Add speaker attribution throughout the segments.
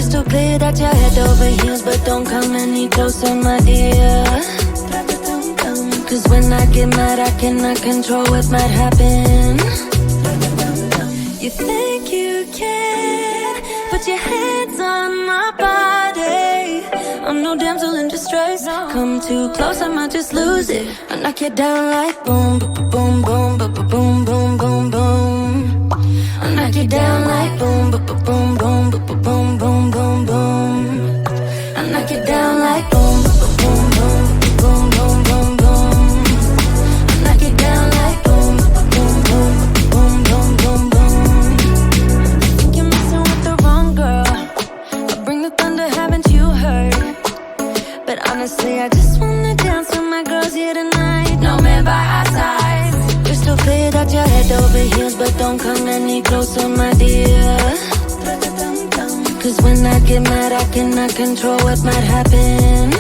Speaker 1: Crystal clear that you're head over heels, but don't come any closer, my dear. Cause when I get mad, I cannot control what might happen. You think you can put your hands on my body. I'm no damsel in distress. Come too close, I might just lose it. I knock you down like boom, boom, boom, boom, boom, boom, boom, boom. I knock you down like boom, boom, boom, boom, boom, boom, boom, boom, boom. I knock you down like boom, boom, boom, boom, boom, boom, boom. I knock you down like boom, boom, boom, boom, boom, boom, boom. I think you're messing with the wrong girl. I bring the thunder, haven't you heard? But honestly, I just wanna dance with my girls here tonight. No man by our side. Crystal clear that you're head over heels, but don't come any closer, my dear. Cause when I get mad, I cannot control what might happen.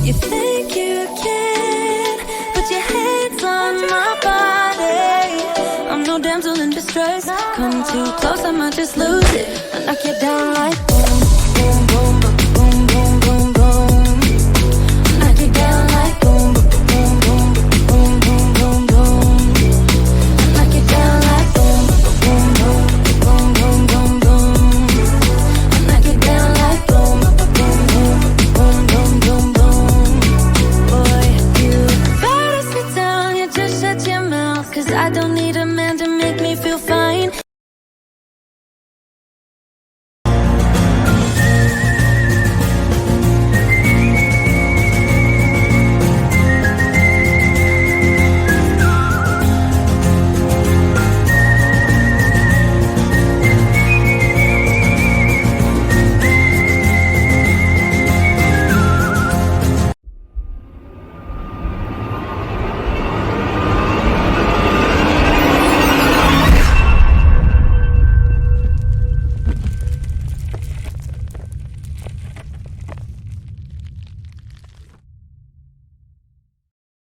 Speaker 1: You think you can put your hands on my body. I'm no damsel in distress. Come too close, I might just lose it. I knock you down like boom, boom, boom.